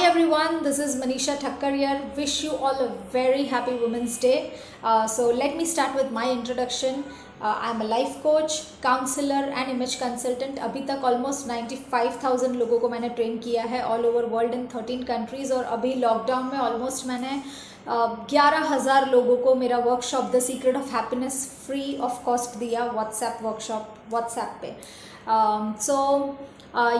everyone, this is Manisha Thakkar here. Wish you all a very happy Women's Day. So let me start with my introduction. I'm a life coach, counselor and image consultant. अभी तक almost 95,000 लोगों को मैंने train किया है all over world in 13 countries और अभी lockdown में almost मैंने 11,000 लोगों को मेरा workshop the secret of happiness free of cost दिया व्हाट्सएप पे.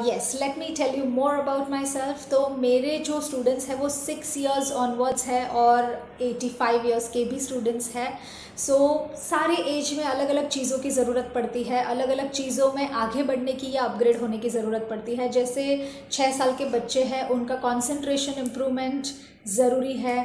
Yes, let me tell you more about myself. तो मेरे जो स्टूडेंट्स हैं वो 6 years ऑनवर्ड्स है और 85 years के भी स्टूडेंट्स हैं. सारे एज में अलग अलग चीज़ों की ज़रूरत पड़ती है, अलग अलग चीज़ों में आगे बढ़ने की या अपग्रेड होने की ज़रूरत पड़ती है. जैसे 6 साल के बच्चे हैं, उनका कॉन्सेंट्रेशन इम्प्रूवमेंट ज़रूरी है.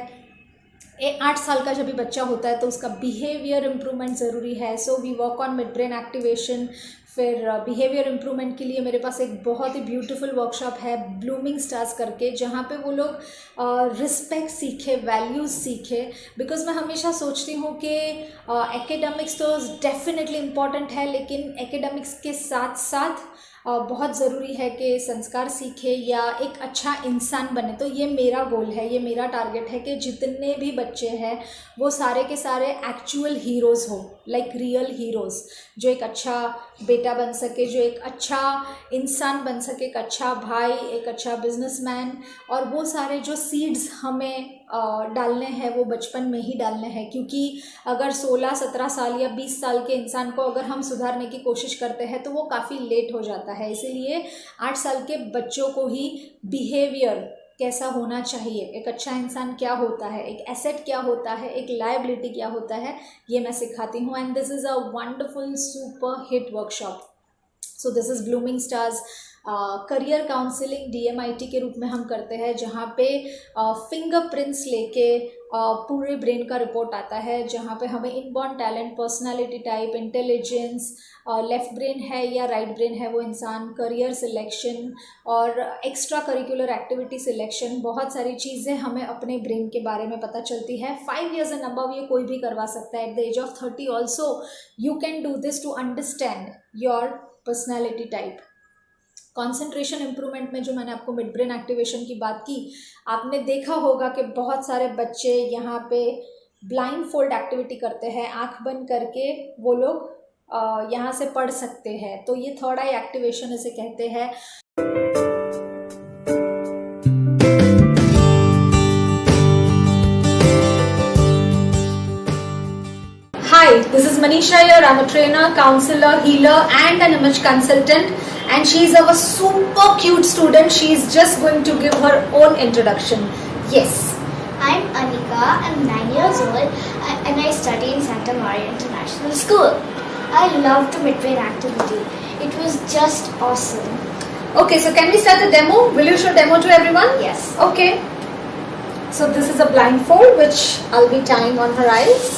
8 साल का जब भी बच्चा होता है तो उसका बिहेवियर इम्प्रूवमेंट ज़रूरी है. So we work on mid brain activation. फिर बिहेवियर इम्प्रूवमेंट के लिए मेरे पास एक बहुत ही ब्यूटीफुल वर्कशॉप है ब्लूमिंग स्टार्स करके, जहाँ पे वो लोग रिस्पेक्ट सीखे, वैल्यूज़ सीखे. बिकॉज मैं हमेशा सोचती हूँ कि एकेडमिक्स तो डेफिनेटली इम्पॉर्टेंट है, लेकिन एकेडमिक्स के साथ साथ बहुत ज़रूरी है कि संस्कार सीखे या एक अच्छा इंसान बने. तो ये मेरा गोल है, ये मेरा टारगेट है कि जितने भी बच्चे हैं वो सारे के सारे एक्चुअल हीरोज़ हो, लाइक रियल हीरोज़, जो एक अच्छा बेटा बन सके, जो एक अच्छा इंसान बन सके, एक अच्छा भाई, एक अच्छा बिजनेसमैन. और वो सारे जो सीड्स हमें डालने हैं वो बचपन में ही डालने हैं. क्योंकि अगर 16, 17 साल या 20 साल के इंसान को अगर हम सुधारने की कोशिश करते हैं तो वो काफ़ी लेट हो जाता है. इसीलिए 8 साल के बच्चों को ही बिहेवियर कैसा होना चाहिए, एक अच्छा इंसान क्या होता है, एक एसेट क्या होता है, एक लायबिलिटी क्या होता है, ये मैं सिखाती हूँ. And this is a wonderful super hit workshop. So this is blooming stars. Career counselling DMIT के रूप में हम करते हैं, जहाँ पे फिंगरप्रिंट्स लेके पूरे ब्रेन का रिपोर्ट आता है, जहाँ पे हमें inborn talent, personality type, intelligence, left brain है या राइट ब्रेन है वो इंसान, करियर सिलेक्शन और एक्स्ट्रा करिकुलर एक्टिविटी सिलेक्शन, बहुत सारी चीज़ें हमें अपने ब्रेन के बारे में पता चलती है. 5 years एंड अबव ये कोई भी करवा सकता है. At the age of 30 also you can do this to understand your personality type. Concentration improvement में जो मैंने आपको मिड ब्रेन एक्टिवेशन की बात की, आपने देखा होगा कि बहुत सारे बच्चे यहाँ पे ब्लाइंड फोल्ड एक्टिविटी करते हैं, आंख बंद करके वो लोग यहाँ से पढ़ सकते हैं. तो ये थर्ड आई एक्टिवेशन इसे कहते हैं. Hi, this is Manisha here. I'm a trainer, counselor, healer and an image consultant. And she's our super cute student. She's just going to give her own introduction. Yes. I'm Anika. I'm 9 years old and I study in Santa Maria International School. I love the mid-brain activity. It was just awesome. Okay, so can we start the demo? Will you show demo to everyone? Yes. Okay. So this is a blindfold which I'll be tying on her eyes.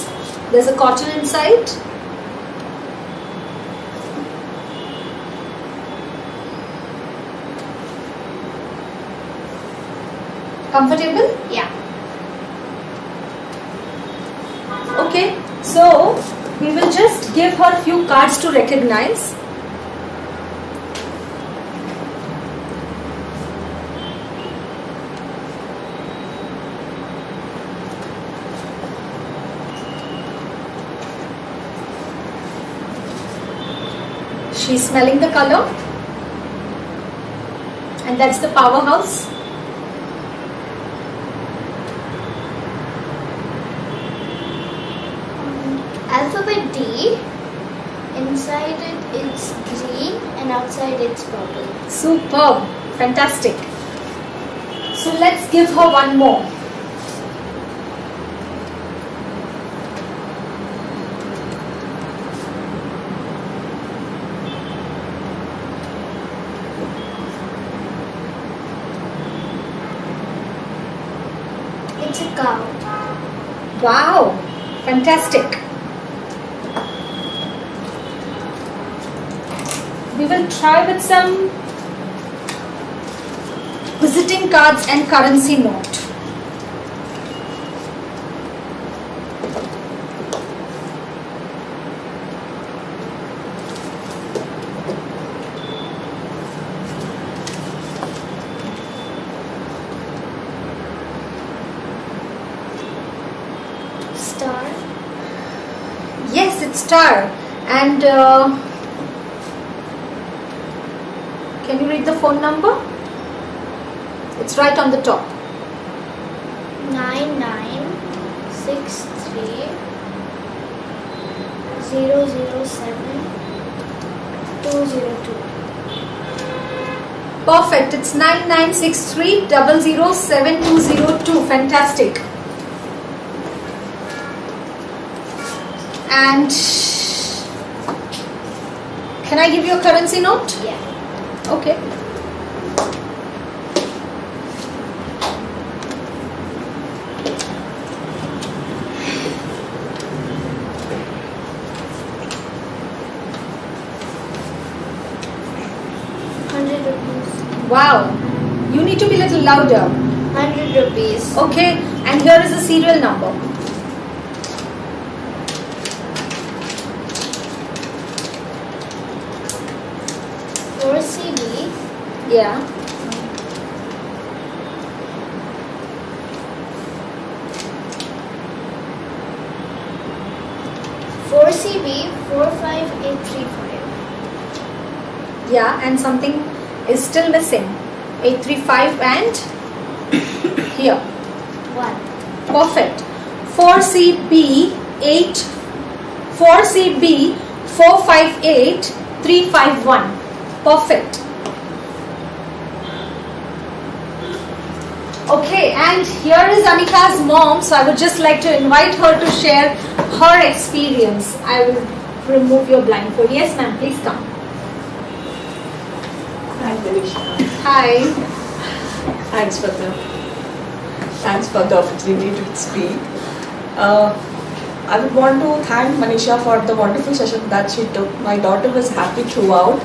There's a cotton inside. Comfortable? Yeah. Okay, so we will just give her few cards to recognize. She's smelling the color, and that's the powerhouse. Alphabet D. Inside it's green and outside it's purple. Superb, fantastic. So let's give her one more. It's a cow. Wow, fantastic. We will try with some visiting cards and currency note. star. And can you read the phone number? It's right on the top. 9963 007 202. Perfect. It's 9963 007202. Fantastic. And can I give you a currency note? Yeah. Okay. Wow. You need to be a little louder. 100 rupees. Okay. And here is the serial number. For CB. Yeah. For CB 45835. Yeah. And something is still missing. 835 and here. 1. Perfect. 4CB 458 351. Perfect. Okay, and here is Anika's mom, so I would just like to invite her to share her experience. I will remove your blindfold. Yes, ma'am, please come. Hi, Manisha. Hi. Thanks for the opportunity to speak. I would want to thank Manisha for the wonderful session that she took. My daughter was happy throughout.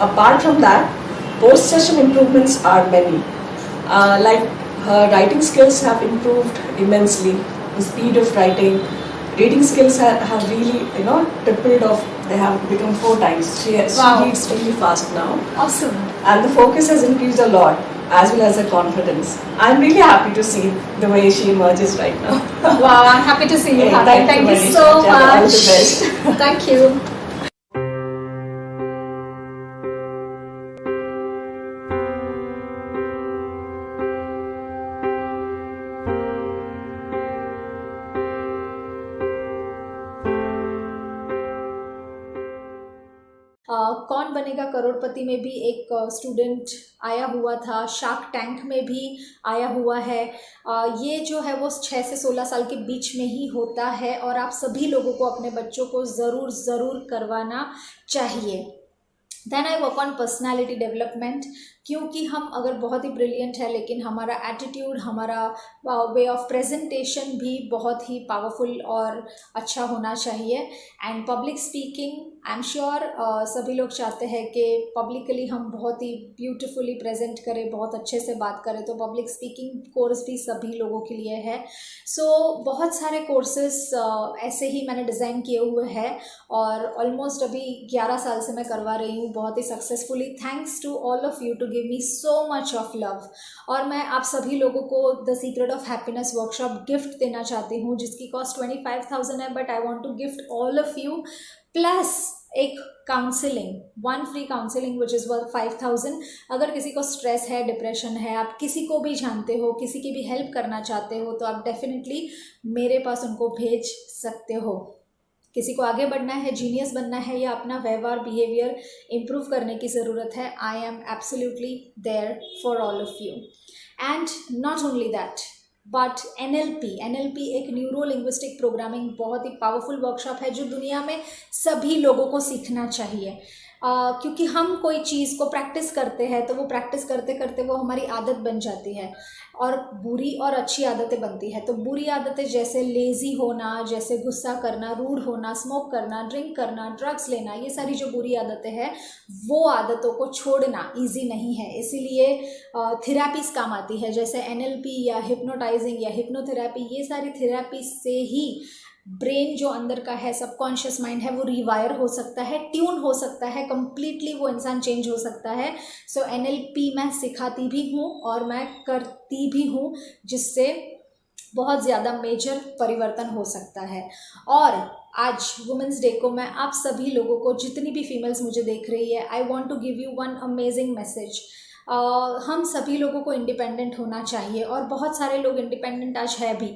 Apart from that, post-session improvements are many. Like her writing skills have improved immensely. The speed of writing, reading skills have really, tripled off. They have become 4 times. She Wow. reads really fast now. Awesome. And the focus has increased a lot, as well as the confidence. I'm really happy to see the way she emerges right now. Wow, I'm happy to see you. Yeah, Happy. thank you, you Manisha. so All the much. best. Thank you. कौन बनेगा करोड़पति में भी एक student आया हुआ था, shark tank में भी आया हुआ है। ये जो है वो 6 से 16 साल के बीच में ही होता है और आप सभी लोगों को अपने बच्चों को ज़रूर करवाना चाहिए। Then I work on personality development, क्योंकि हम अगर बहुत ही ब्रिलियंट है लेकिन हमारा एटीट्यूड, हमारा वे ऑफ प्रेजेंटेशन भी बहुत ही पावरफुल और अच्छा होना चाहिए। And public speaking, I am sure सभी लोग चाहते हैं कि पब्लिकली हम बहुत ही ब्यूटीफुली प्रेजेंट करें, बहुत अच्छे से बात करें, तो पब्लिक स्पीकिंग कोर्स भी सभी लोगों के लिए है। सो बहुत सारे कोर्सेस ऐसे ही मैंने डिज़ाइन किए हुए हैं और ऑलमोस्ट अभी 11 साल से मैं करवा रही हूँ बहुत ही successfully, thanks to all of you to give me so much of love. और मैं आप सभी लोगों को the secret of happiness workshop gift देना चाहती हूँ, जिसकी कॉस्ट 25,000 है, but I want to gift all of you plus एक counselling, 1 free counselling which is worth 5,000। अगर किसी को स्ट्रेस है, डिप्रेशन है, आप किसी को भी जानते हो, किसी की भी हेल्प करना चाहते हो, तो आप डेफिनेटली मेरे पास उनको भेज सकते हो। किसी को आगे बढ़ना है, जीनियस बनना है या अपना व्यवहार, बिहेवियर इम्प्रूव करने की ज़रूरत है, I am absolutely there for all of you. And not only that but NLP एक न्यूरो लिंग्विस्टिक प्रोग्रामिंग बहुत ही पावरफुल वर्कशॉप है जो दुनिया में सभी लोगों को सीखना चाहिए। क्योंकि हम कोई चीज़ को प्रैक्टिस करते हैं तो वो प्रैक्टिस करते करते वो हमारी आदत बन जाती है और बुरी और अच्छी आदतें बनती है। तो बुरी आदतें जैसे लेज़ी होना, जैसे गुस्सा करना, रूड होना, स्मोक करना, ड्रिंक करना, ड्रग्स लेना, ये सारी जो बुरी आदतें हैं वो आदतों को छोड़ना ईजी नहीं है। इसीलिए थेरापीज काम आती है, जैसे NLP या हिप्नोटाइजिंग या हिप्नोथेरापी, ये सारी थेरापी से ही ब्रेन जो अंदर का है, सबकॉन्शियस माइंड है, वो रिवायर हो सकता है, ट्यून हो सकता है, कम्प्लीटली वो इंसान चेंज हो सकता है। सो NLP मैं सिखाती भी हूँ और मैं करती भी हूँ, जिससे बहुत ज़्यादा मेजर परिवर्तन हो सकता है। और आज वुमेंस डे को मैं आप सभी लोगों को, जितनी भी फीमेल्स मुझे देख रही है, I want to give you one amazing message. हम सभी लोगों को इंडिपेंडेंट होना चाहिए और बहुत सारे लोग इंडिपेंडेंट आज है भी,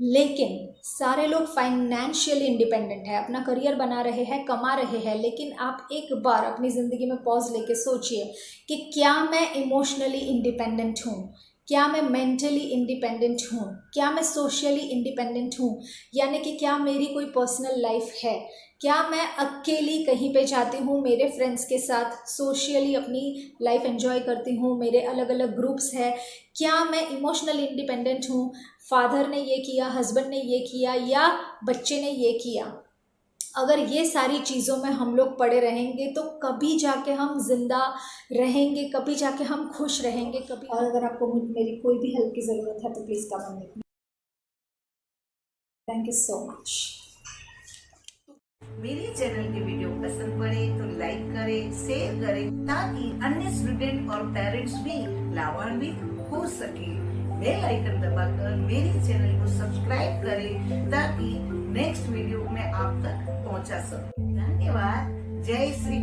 लेकिन सारे लोग फाइनेंशियली इंडिपेंडेंट है, अपना करियर बना रहे हैं, कमा रहे हैं, लेकिन आप एक बार अपनी ज़िंदगी में पॉज लेके सोचिए कि क्या मैं इमोशनली इंडिपेंडेंट हूँ, क्या मैं मेंटली इंडिपेंडेंट हूँ, क्या मैं सोशली इंडिपेंडेंट हूँ, यानी कि क्या मेरी कोई पर्सनल लाइफ है, क्या मैं अकेली कहीं पे जाती हूँ मेरे फ्रेंड्स के साथ, सोशली अपनी लाइफ एंजॉय करती हूँ, मेरे अलग अलग ग्रुप्स है, क्या मैं इमोशनली इंडिपेंडेंट हूँ, फादर ने ये किया, हस्बैंड ने ये किया या बच्चे ने ये किया। अगर ये सारी चीज़ों में हम लोग पड़े रहेंगे तो कभी जाके हम जिंदा रहेंगे, कभी जाके हम खुश रहेंगे कभी। और अगर आपको मेरी कोई भी हेल्प की ज़रूरत है तो प्लीज़ कमेंट में। Thank you so much. मेरे चैनल के वीडियो पसंद पड़े तो लाइक करें, शेयर करें, ताकि अन्य स्टूडेंट और पेरेंट्स भी लाभान्वित हो सके। बेल आइकन दबाकर मेरे चैनल को सब्सक्राइब करें ताकि नेक्स्ट वीडियो में आप तक पहुंचा सकूं। धन्यवाद। जय श्री